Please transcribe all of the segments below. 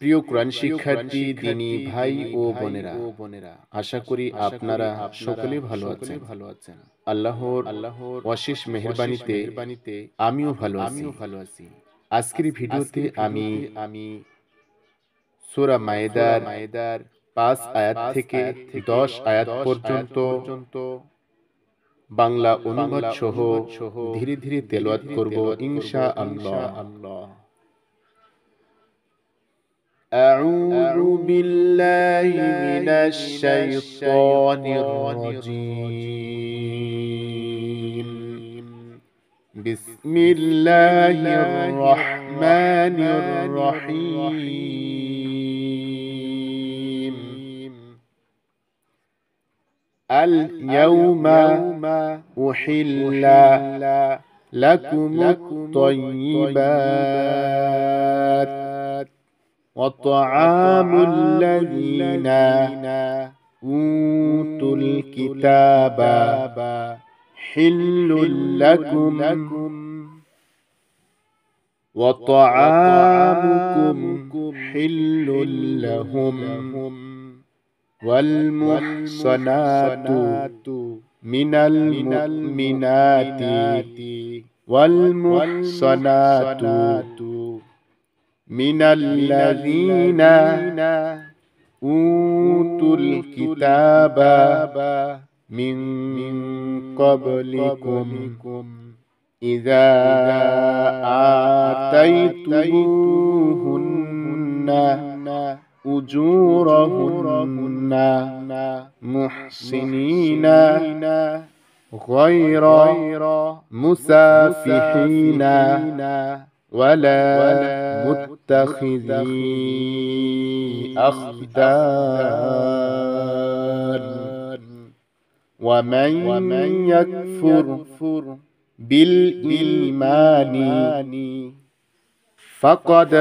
প্রিয় কোরআন শিক্ষার্থী, দিনী ভাই ও বোনেরা, আশা করি আপনারা সকলেই ভালো আছেন। আল্লাহর অশেষ মেহেরবানিতে আমিও ভালো আছি। আজকের ভিডিওতে আমি সূরা মায়েদার ৫ আয়াত থেকে ১০ আয়াত পর্যন্ত বাংলা অনুবাদ সহ ধীরে ধীরে তেলাওয়াত করব ইনশাআল্লাহ। أعوذ بالله من الشيطان الرجيم. بسم الله الرحمن الرحيم. اليوم أحل لكم الطيبات وطعام الذين أوتوا الكتاب حل لكم وطعامكم حل لهم والمحصنات من المؤمنات والمحصنات من الذين أوتوا الكتاب من قبلكم إذا آتيتموهن أجورهن محصنين غير مسافحين ولا متخذي أخدان ومن يكفر بالإيمان فقد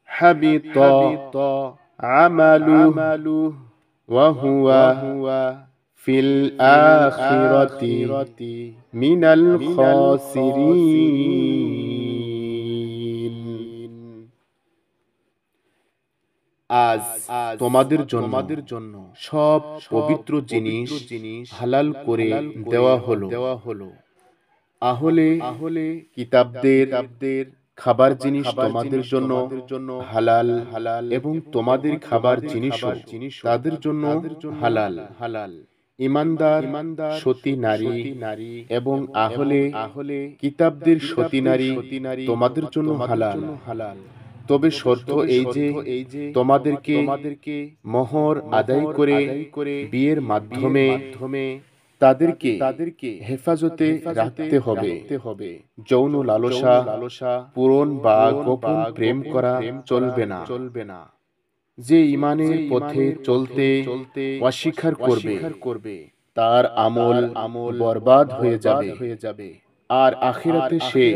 حبط عمله وهو في الآخرة من الخاسرين. আজ তোমাদের জন্য সব পবিত্র জিনিস হালাল করে দেওয়া হলো। আহলে কিতাবদের খাবার জিনিস তোমাদের জন্য হালাল এবং তোমাদের খাবার জিনিস তাদের জন্য হালাল। ইমানদার সতী নারী এবং আহলে কিতাবদের সতী নারী তোমাদের জন্য হালাল। তবে শর্ত এই যে তোমাদেরকে মোহর আদায় করে বিয়ের মাধ্যমে তাদেরকে হেফাজতে রাখতে হবে। যৌন লালসা পূরণ বা গোপন প্রেম করা চলবে না। যে ঈমানের পথে চলতে অস্বীকার করবে তার আমল বরবাদ হয়ে যাবে আর আখিরাতে সে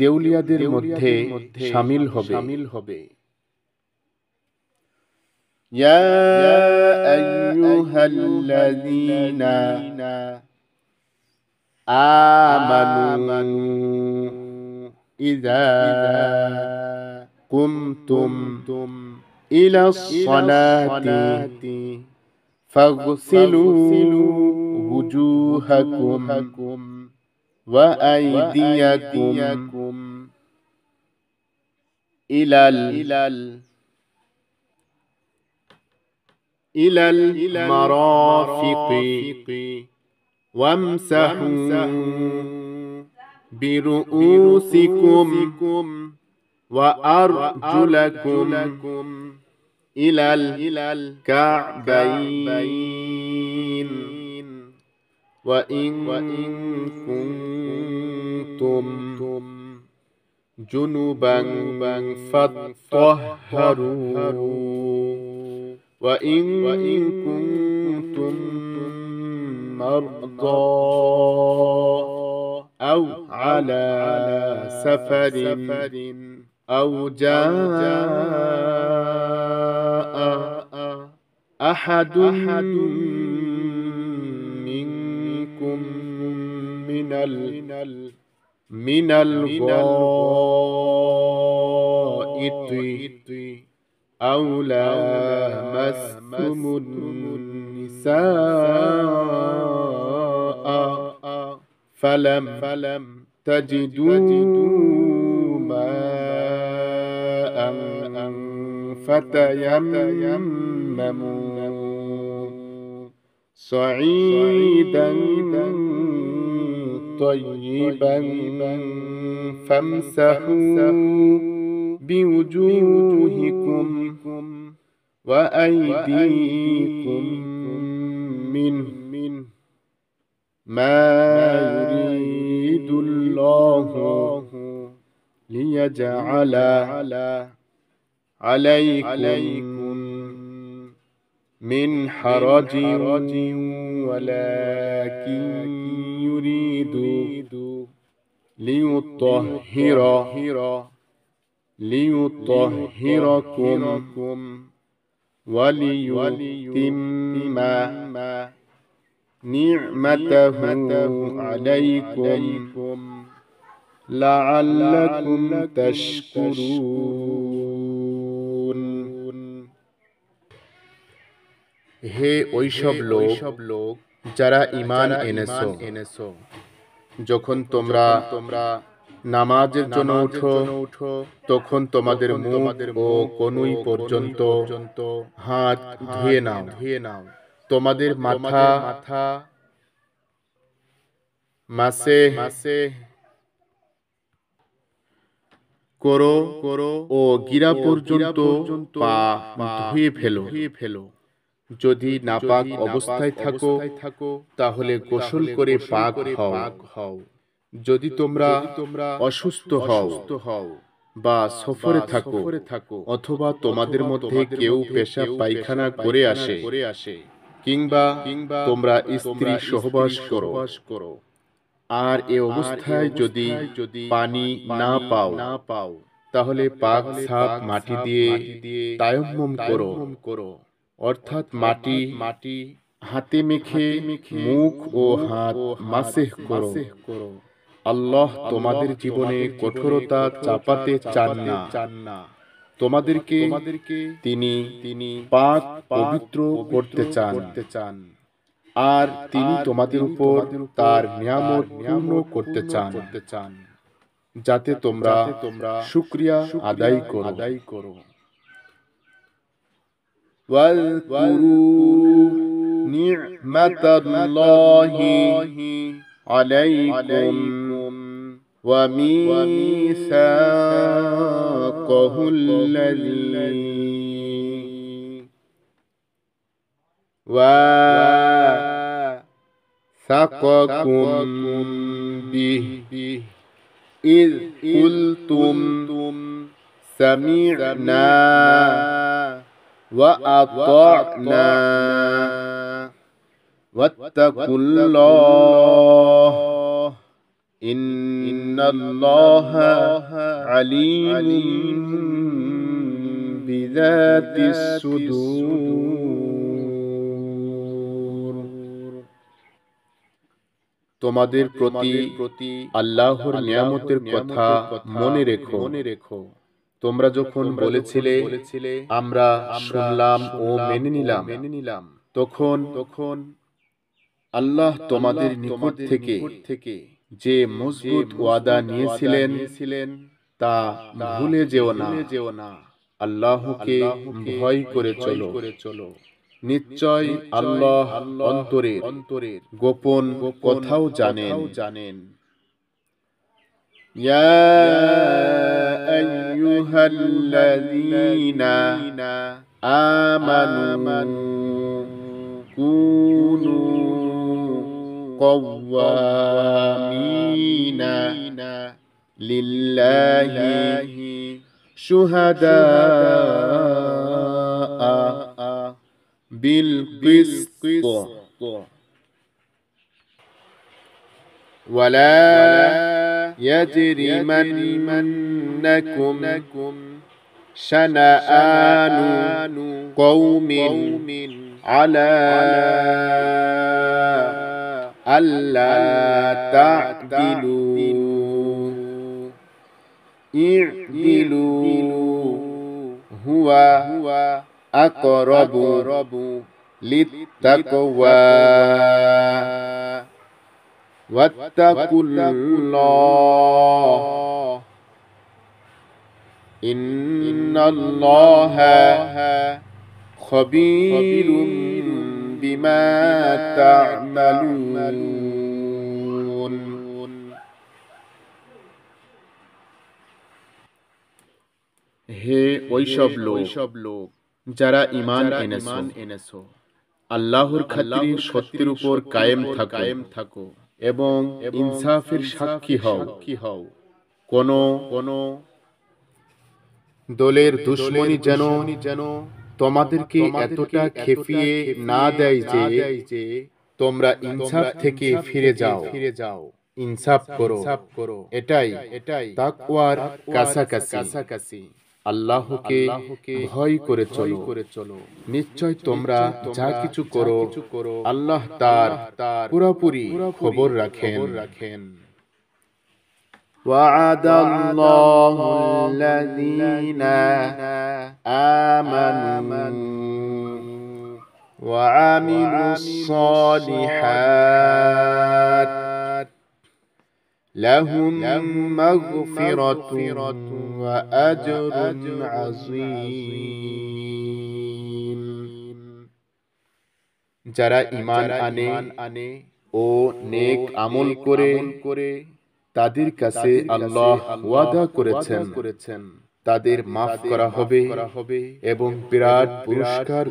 দেউলিয়াদের মধ্যে শামিল হবে। يا أيها الذين آمنوا إذا قمتم إلى الصلاة فاغسلوا وجوهكم وأيديكم إلى المرافق وامسحوا برؤوسكم وأرجلكم إلى الكعبين وإن كنتم جنبا فاطهروا وإن كنتم مرضى أو على سفر أو جاء أحد منكم من الغائط أو لامستم النساء فلم تجدوا ماء فتيمموا صعيدا طيبا فامسحوا بوجوهكم وأيديكم منه ما يريد الله ليجعل عليكم من حرج ولكن يريد ليطهركم وليتم نعمته عليكم لعلكم تشكرون। হে ওইসব লোক যারা ঈমান এনেছো, যখন তোমরা নামাজের জন্য উঠো তখন তোমাদের মুখ ও কনুই পর্যন্ত হাত ধুয়ে নাও। তোমাদের মাথা মাসে করো ও গিরা পর্যন্ত পা ধুয়ে ফেলো। যদি নাপাক অবস্থায় থাকো তাহলে গোসল করে পাক হও। যদি তোমরা অসুস্থ হও বা সফরে থাকো অথবা তোমাদের মধ্যে কেউ পেশাব পায়খানা করে আসে কিংবা তোমরা স্ত্রী সহবাস করো আর এ অবস্থায় যদি পানি না পাও তাহলে পাক সাফ মাটি দিয়ে তায়াম্মুম করো, অর্থাৎ মাটি হাতে মেখে মুখ ও হাত মাসেহ করো। আল্লাহ তোমাদের জীবনে কঠোরতা চাপাতে চান না। তোমাদেরকে তিনি পাক পবিত্র করতে চান আর তিনি তোমাদের উপর তার নিয়ামত পূর্ণ করতে চান যাতে তোমরা শুকরিয়া আদায় করো। واذكروا نعمة الله عليكم وميثاقه الذي واثقكم به إذ قلتم سمعنا وأطعنا واتقوا الله إن الله عليم بذات الصدور। তোমাদের প্রতি আল্লাহর নিয়ামতের কথা মনে রেখো। তোমরা যখন বলেছিলে আমরা শুনলাম ও মেনে নিলাম, তখন আল্লাহ তোমাদের নিকট থেকে যে মজবুত ওয়াদা নিয়েছিলেন তা ভুলে যেও না। আল্লাহকে ভয় করে চলো। নিশ্চয় আল্লাহ অন্তরের গোপন কথাও জানেন। يا أيها الذين آمنوا كونوا قوامين لله شهداء بالقسط ولا يجرمنكم شنآن قوم على ألا تعدلوا اعدلوا হুয়া আকরাবু লিত্তাকওয়া ওয়াত্তাকুল্লাহ ইন্নাল্লাহা খবীরুম বিমা তা'মালুন। হে ওইসব লোক যারা ঈমান এনেছো, আল্লাহর খাতিরে সত্যের উপর কায়েম থাকো এবং ইনসাফের সাক্ষী হও। কোন দলের দুশমনী যেন তোমাদেরকে এতটা খেপিয়ে না দেয় যে তোমরা ইনসাফ থেকে ফিরে যাও। ইনসাফ করো, এটাই তাকওয়ার কাছাকাছি। আল্লাহকে ভয় করে চলো। নিশ্চয় তোমরা যা কিছু করো আল্লাহ তার পুরোপুরি খবর রাখেন। وعد الله الذين آمنوا وعملوا الصالحات لهم مغفرة وأجر عظيم। যারা ঈমান আনে ও নেক আমল করে তাদের কাছে আল্লাহ ওয়াদা করেছেন তাদের মাফ করা হবে এবং বিরাট পুরস্কার